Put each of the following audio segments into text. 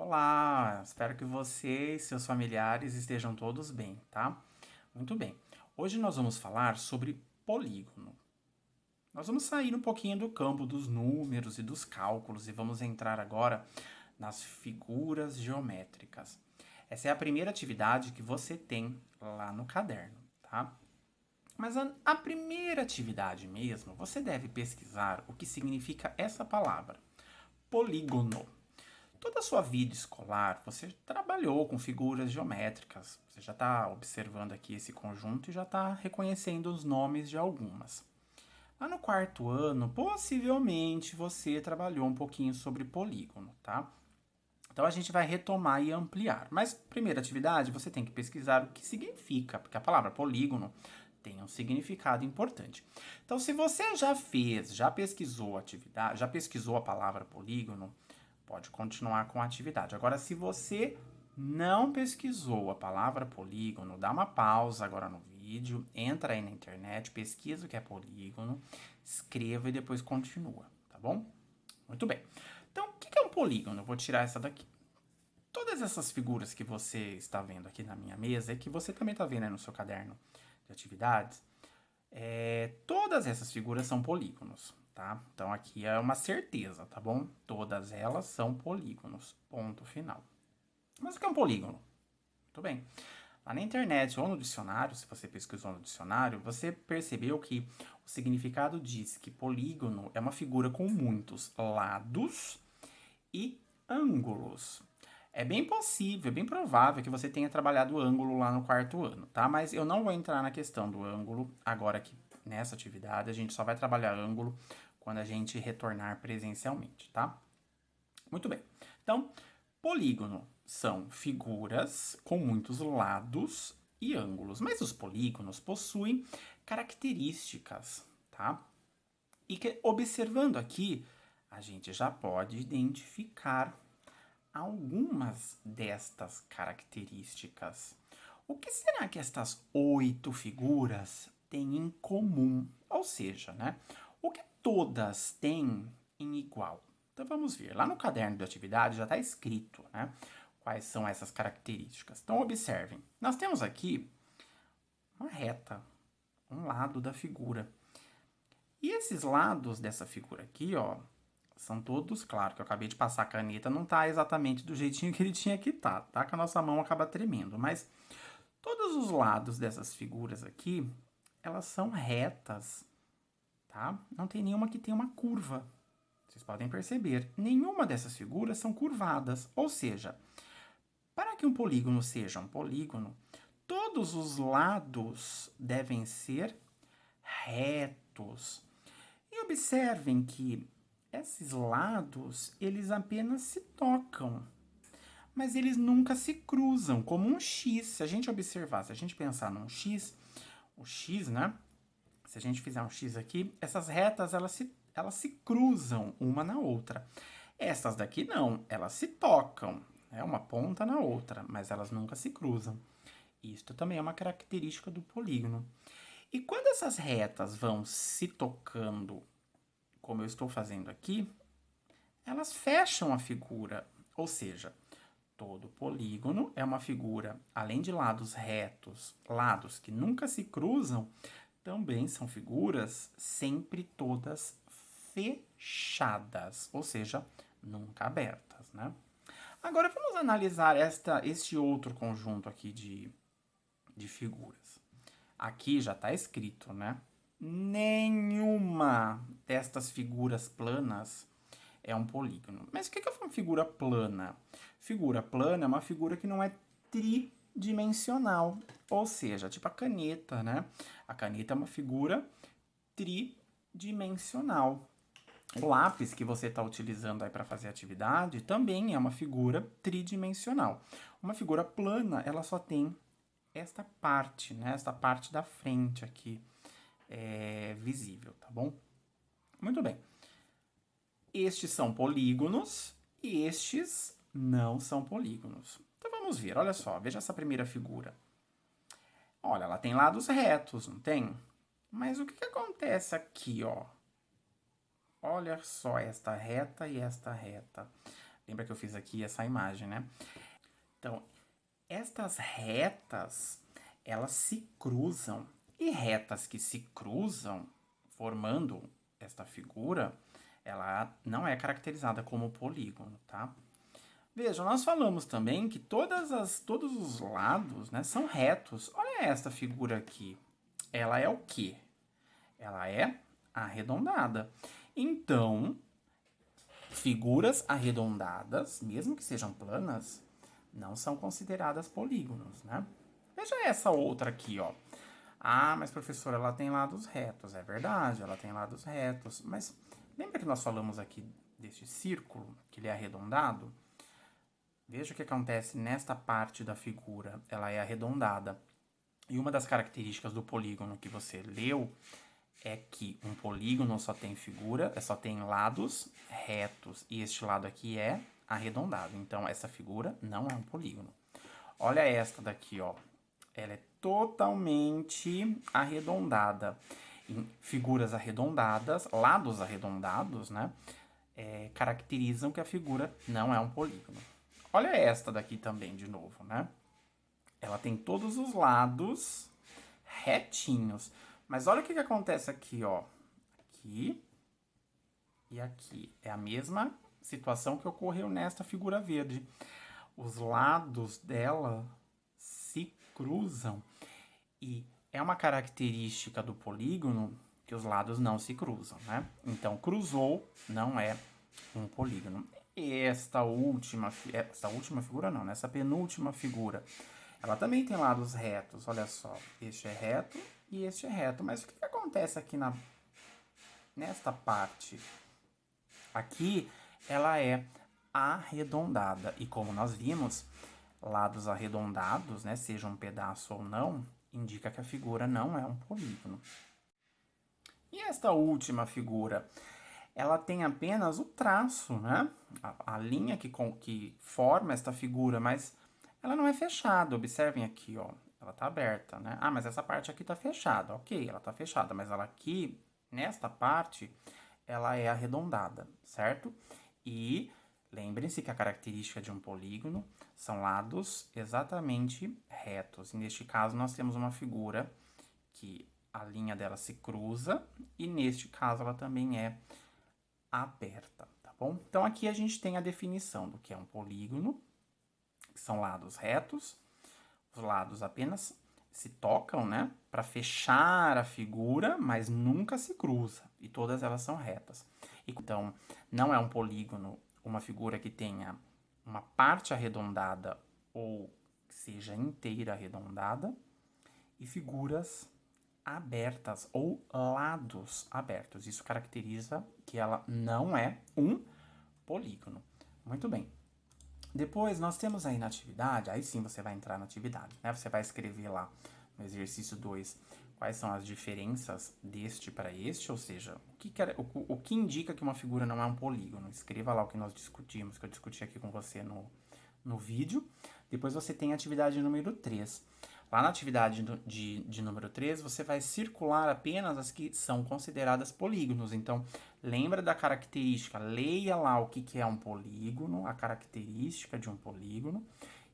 Olá, espero que você e seus familiares estejam todos bem, tá? Muito bem. Hoje nós vamos falar sobre polígono. Nós vamos sair um pouquinho do campo dos números e dos cálculos e vamos entrar agora nas figuras geométricas. Essa é a primeira atividade que você tem lá no caderno, tá? Mas a primeira atividade mesmo, você deve pesquisar o que significa essa palavra, polígono. Toda a sua vida escolar, você trabalhou com figuras geométricas. Você já está observando aqui esse conjunto e já está reconhecendo os nomes de algumas. Lá no quarto ano, possivelmente você trabalhou um pouquinho sobre polígono, tá? Então a gente vai retomar e ampliar. Mas, primeira atividade, você tem que pesquisar o que significa, porque a palavra polígono tem um significado importante. Então, se você já pesquisou a atividade, já pesquisou a palavra polígono, pode continuar com a atividade. Agora, se você não pesquisou a palavra polígono, dá uma pausa agora no vídeo, entra aí na internet, pesquisa o que é polígono, escreva e depois continua, tá bom? Muito bem. Então, o que é um polígono? Eu vou tirar essa daqui. Todas essas figuras que você está vendo aqui na minha mesa, e que você também está vendo aí no seu caderno de atividades, todas essas figuras são polígonos, tá? Então aqui é uma certeza, tá bom? Todas elas são polígonos, ponto final. Mas o que é um polígono? Muito bem. Lá na internet ou no dicionário, se você pesquisou no dicionário, você percebeu que o significado diz que polígono é uma figura com muitos lados e ângulos. É bem possível, é bem provável que você tenha trabalhado o ângulo lá no quarto ano, tá? Mas eu não vou entrar na questão do ângulo agora aqui nessa atividade. A gente só vai trabalhar ângulo quando a gente retornar presencialmente, tá? Muito bem. Então, polígono são figuras com muitos lados e ângulos, mas os polígonos possuem características, tá? E que, observando aqui, a gente já pode identificar algumas destas características. O que será que estas 8 figuras têm em comum? Ou seja, né? O que todas têm em igual? Então vamos ver. Lá no caderno de atividade já está escrito, né? Quais são essas características. Então observem. Nós temos aqui uma reta, um lado da figura. E esses lados dessa figura aqui, ó, são todos, claro, que eu acabei de passar a caneta, não tá exatamente do jeitinho que ele tinha que tá? Que a nossa mão acaba tremendo. Mas todos os lados dessas figuras aqui, elas são retas, tá? Não tem nenhuma que tenha uma curva. Vocês podem perceber, nenhuma dessas figuras são curvadas. Ou seja, para que um polígono seja um polígono, todos os lados devem ser retos. E observem que esses lados, eles apenas se tocam, mas eles nunca se cruzam, como um X. Se a gente observar, se a gente pensar num X, o X, né? Se a gente fizer um X aqui, essas retas, elas se cruzam uma na outra. Essas daqui não, elas se tocam, né? Uma ponta na outra, mas elas nunca se cruzam. Isto também é uma característica do polígono. E quando essas retas vão se tocando, como eu estou fazendo aqui, elas fecham a figura, ou seja, todo polígono é uma figura, além de lados retos, lados que nunca se cruzam, também são figuras sempre todas fechadas, ou seja, nunca abertas, né? Agora vamos analisar este outro conjunto aqui de figuras. Aqui já está escrito, né? Nenhuma destas figuras planas é um polígono. Mas o que é uma figura plana? Figura plana é uma figura que não é tridimensional, ou seja, tipo a caneta, né? A caneta é uma figura tridimensional. O lápis que você está utilizando aí para fazer atividade também é uma figura tridimensional. Uma figura plana, ela só tem esta parte, né? Esta parte da frente aqui é visível, tá bom? Muito bem. Estes são polígonos e estes não são polígonos. Então vamos ver, olha só, veja essa primeira figura. Olha, ela tem lados retos, não tem? Mas o que acontece aqui, ó? Olha só esta reta e esta reta. Lembra que eu fiz aqui essa imagem, né? Então, estas retas, elas se cruzam. E retas que se cruzam, formando esta figura, ela não é caracterizada como polígono, tá? Veja, nós falamos também que todos os lados, né, são retos. Olha esta figura aqui. Ela é o quê? Ela é arredondada. Então, figuras arredondadas, mesmo que sejam planas, não são consideradas polígonos, né? Veja essa outra aqui, ó. Ah, mas professora, ela tem lados retos. É verdade, ela tem lados retos. Mas lembra que nós falamos aqui deste círculo, que ele é arredondado? Veja o que acontece nesta parte da figura. Ela é arredondada. E uma das características do polígono que você leu é que um polígono só tem figura, só tem lados retos. E este lado aqui é arredondado. Então, essa figura não é um polígono. Olha esta daqui, ó. Ela é totalmente arredondada. Em figuras arredondadas, lados arredondados, né? Caracterizam que a figura não é um polígono. Olha esta daqui também, de novo, né? Ela tem todos os lados retinhos. Mas olha o que acontece aqui, ó. Aqui e aqui. É a mesma situação que ocorreu nesta figura verde. Os lados dela se cruzam. E é uma característica do polígono que os lados não se cruzam, né? Então, cruzou não é um polígono. E esta última figura não, né? Essa penúltima figura, ela também tem lados retos, olha só. Este é reto e este é reto. Mas o que acontece aqui nesta parte? Aqui, ela é arredondada. E como nós vimos, lados arredondados, né, seja um pedaço ou não, indica que a figura não é um polígono. E esta última figura, ela tem apenas o traço, né? A linha que forma esta figura, mas ela não é fechada. Observem aqui, ó. Ela tá aberta, né? Ah, mas essa parte aqui tá fechada. Ok, ela tá fechada, mas ela aqui, nesta parte, ela é arredondada, certo? E lembrem-se que a característica de um polígono são lados exatamente retos. E neste caso, nós temos uma figura que a linha dela se cruza e neste caso ela também é aberta, tá bom? Então aqui a gente tem a definição do que é um polígono, que são lados retos. Os lados apenas se tocam, né, para fechar a figura, mas nunca se cruza e todas elas são retas. Então, não é um polígono uma figura que tenha uma parte arredondada ou seja inteira arredondada e figuras abertas ou lados abertos. Isso caracteriza que ela não é um polígono. Muito bem. Depois nós temos aí na atividade, aí sim você vai entrar na atividade, né? Você vai escrever lá no exercício 2 quais são as diferenças deste para este, ou seja, o que indica que uma figura não é um polígono. Escreva lá o que nós discutimos, que eu discuti aqui com você no vídeo. Depois você tem a atividade número 3. Lá na atividade de número 3, você vai circular apenas as que são consideradas polígonos. Então, lembra da característica, leia lá o que é um polígono, a característica de um polígono,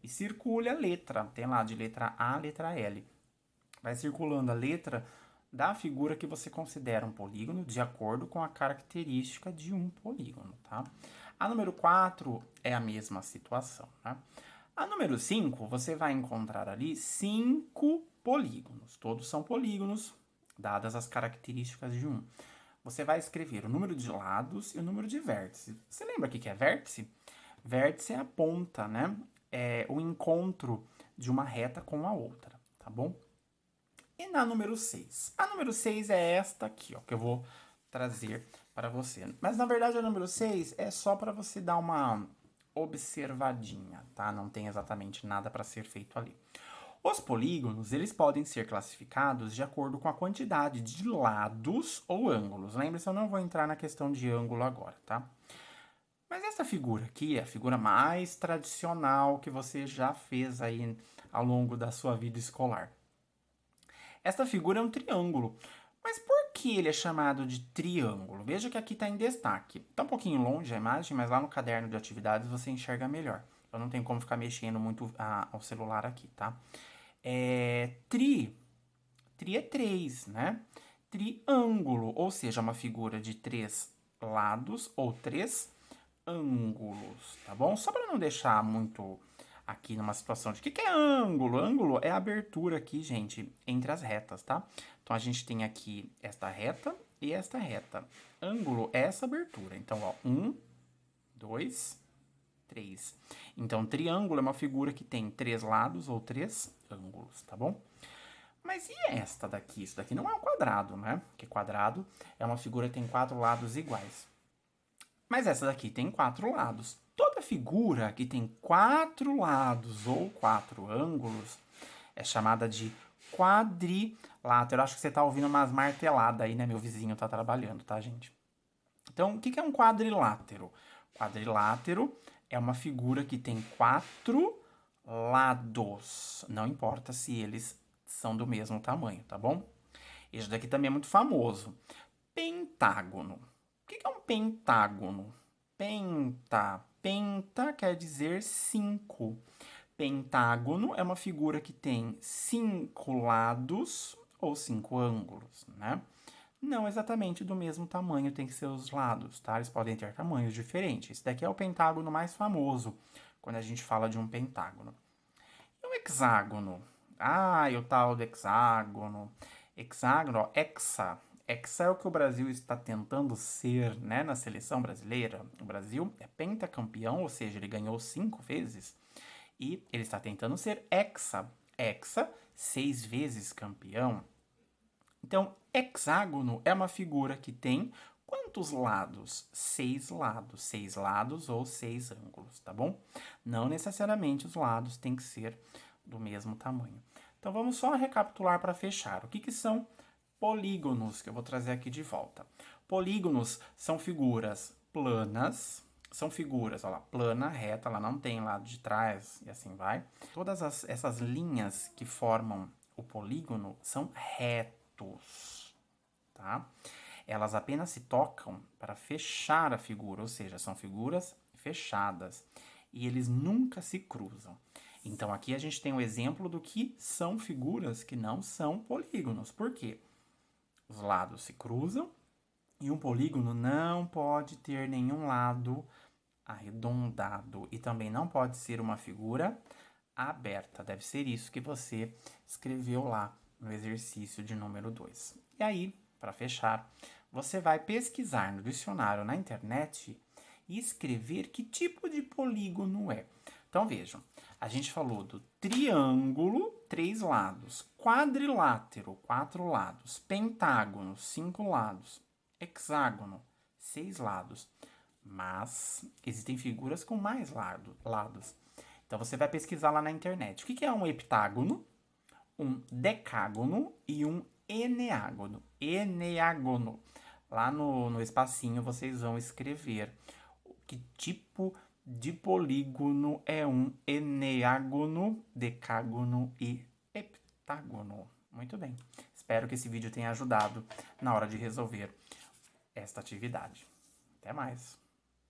e circule a letra. Tem lá de letra A a letra L. Vai circulando a letra da figura que você considera um polígono, de acordo com a característica de um polígono, tá? A número 4 é a mesma situação, né? A número 5, você vai encontrar ali 5 polígonos. Todos são polígonos, dadas as características de um. Você vai escrever o número de lados e o número de vértices. Você lembra o que é vértice? Vértice é a ponta, né? É o encontro de uma reta com a outra, tá bom? E na número 6? A número 6 é esta aqui, ó, que eu vou trazer para você. Mas, na verdade, a número 6 é só para você dar uma observadinha, tá? Não tem exatamente nada para ser feito ali. Os polígonos, eles podem ser classificados de acordo com a quantidade de lados ou ângulos. Lembre-se, eu não vou entrar na questão de ângulo agora, tá? Mas essa figura aqui é a figura mais tradicional que você já fez aí ao longo da sua vida escolar. Esta figura é um triângulo. Mas por que ele é chamado de triângulo? Veja que aqui está em destaque. Está um pouquinho longe a imagem, mas lá no caderno de atividades você enxerga melhor. Eu não tenho como ficar mexendo muito ao celular aqui, tá? Tri é 3, né? Triângulo, ou seja, uma figura de 3 lados ou 3 ângulos, tá bom? Só para não deixar muito aqui numa situação de que é ângulo? Ângulo é a abertura aqui, gente, entre as retas, tá? Então, a gente tem aqui esta reta e esta reta. Ângulo é essa abertura. Então, ó, 1, 2, 3. Então, triângulo é uma figura que tem 3 lados ou 3 ângulos, tá bom? Mas e esta daqui? Isso daqui não é um quadrado, né? Porque quadrado é uma figura que tem 4 lados iguais. Mas essa daqui tem 4 lados. Toda figura que tem 4 lados ou 4 ângulos é chamada de quadrilátero. Acho que você tá ouvindo umas marteladas aí, né? Meu vizinho tá trabalhando, tá, gente? Então, o que é um quadrilátero? Quadrilátero é uma figura que tem 4 lados. Não importa se eles são do mesmo tamanho, tá bom? Esse daqui também é muito famoso. Pentágono. O que é um pentágono? Penta quer dizer 5. Pentágono é uma figura que tem 5 lados ou 5 ângulos, né? Não exatamente do mesmo tamanho tem que ser os lados, tá? Eles podem ter tamanhos diferentes. Esse daqui é o pentágono mais famoso, quando a gente fala de um pentágono. E o hexágono? Ah, e o tal do hexágono. Hexágono, ó, hexa. Hexa é o que o Brasil está tentando ser, né, na seleção brasileira. O Brasil é pentacampeão, ou seja, ele ganhou 5 vezes. E ele está tentando ser hexa. Hexa, 6 vezes campeão. Então, hexágono é uma figura que tem quantos lados? 6 lados. 6 lados ou 6 ângulos, tá bom? Não necessariamente os lados têm que ser do mesmo tamanho. Então, vamos só recapitular para fechar. O que são polígonos, que eu vou trazer aqui de volta? Polígonos são figuras planas, são figuras, olha lá, plana, reta, ela não tem lado de trás e assim vai. Todas essas linhas que formam o polígono são retos, tá? Elas apenas se tocam para fechar a figura, ou seja, são figuras fechadas e eles nunca se cruzam. Então, aqui a gente tem um exemplo do que são figuras que não são polígonos. Por quê? Os lados se cruzam e um polígono não pode ter nenhum lado arredondado e também não pode ser uma figura aberta. Deve ser isso que você escreveu lá no exercício de número 2. E aí, para fechar, você vai pesquisar no dicionário na internet e escrever que tipo de polígono é. Então, vejam, a gente falou do triângulo, 3 lados, quadrilátero, 4 lados, pentágono, 5 lados, hexágono, 6 lados. Mas existem figuras com mais lados. Então, você vai pesquisar lá na internet. O que é um heptágono, um decágono e um eneágono? Eneágono. Lá no espacinho, vocês vão escrever que tipo de polígono é um eneágono, decágono e heptágono. Muito bem. Espero que esse vídeo tenha ajudado na hora de resolver esta atividade. Até mais!